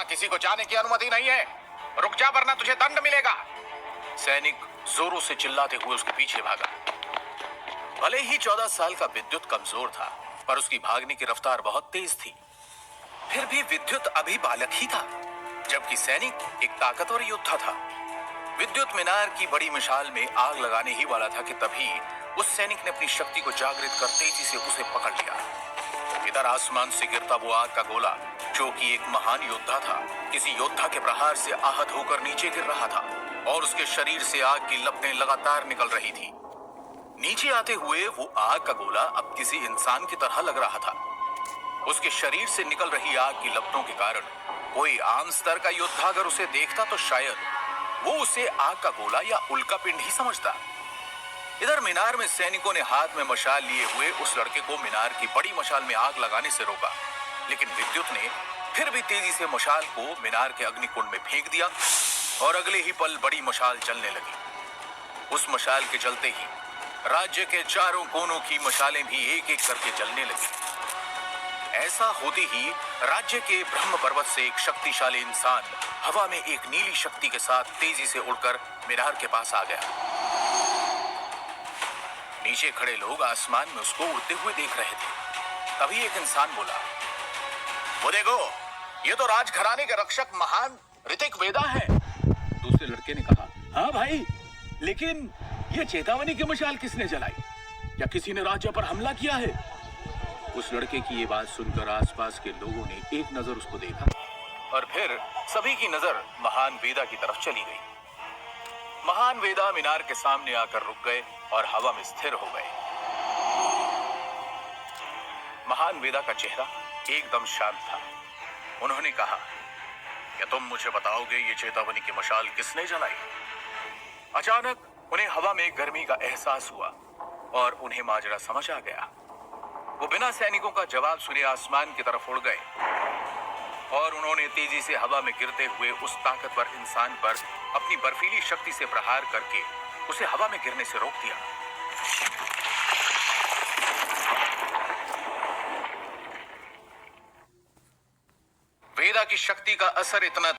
किसी को जाने की अनुमति नहीं है। रुक जा वरना तुझे दंड मिलेगा। सैनिक जोरों से चिल्लाते हुए उसके पीछे भागा। भले ही 14 साल का विद्युत कमजोर था, पर उसकी भागने की रफ्तार बहुत तेज थी। फिर भी विद्युत अभी बालक ही था, जबकि सैनिक एक ताकतवर योद्धा था। विद्युत मीनार की बड़ी मिसाल में आग लगाने ही वाला था कि तभी उस सैनिक ने अपनी शक्ति को जागृत कर तेजी से उसे पकड़ लिया। इधर आसमान से गिरता वो आग का गोला, जो कि एक महान योद्धा था, किसी योद्धा के प्रहार से आहत होकर नीचे गिर रहा था और उसके शरीर से आग की लपटें लगातार निकल रही थी। नीचे आते हुए वो आग का गोला अब किसी इंसान की तरह लग रहा था। उसके शरीर से निकल रही आग की लपटों के कारण कोई आम स्तर का योद्धा अगर उसे देखता तो शायद वो उसे आग का गोला या उल्का पिंड ही समझता। इधर मीनार में सैनिकों ने हाथ में मशाल लिए हुए उस लड़के को मीनार की बड़ी मशाल में आग लगाने से रोका, लेकिन विद्युत ने फिर भी तेजी से मशाल को मीनार के अग्निकुंड में फेंक दिया और अगले ही पल बड़ी मशाल जलने लगी। उस मशाल के जलते ही राज्य के चारों कोनों की मशालें भी एक एक करके जलने लगी। ऐसा होते ही राज्य के ब्रह्म पर्वत से एक शक्तिशाली इंसान हवा में एक नीली शक्ति के साथ तेजी से उड़कर मीनार के पास आ गया। नीचे खड़े लोग आसमान में उसको उड़ते हुए देख रहे थे। तभी एक इंसान बोला, वो देखो, ये तो राजघराने के रक्षक महान ऋतिक वेदा है। दूसरे लड़के ने कहा, हाँ भाई, लेकिन ये चेतावनी की मशाल किसने जलाई? क्या किसी ने राज्य पर हमला किया है? उस लड़के की ये बात सुनकर आसपास के लोगों ने एक नजर उसको देखा और फिर सभी की नजर महान वेदा की तरफ चली गई। महान वेदा मीनार के सामने आकर रुक गए और हवा में स्थिर हो गए। महान वेदा का चेहरा एकदम शांत था। उन्होंने कहा, क्या तुम मुझे बताओगे ये चेतावनी की मशाल किसने जलाई? अचानक उन्हें हवा में गर्मी का एहसास हुआ और उन्हें माजरा समझ आ गया। वो बिना सैनिकों का जवाब सुने आसमान की तरफ उड़ गए और उन्होंने तेजी से हवा में गिरते हुए उस ताकतवर इंसान पर अपनी बर्फीली शक्ति से प्रहार करके उसे हवा में गिरने से रोक दिया। वेदा की शक्ति का असर इतना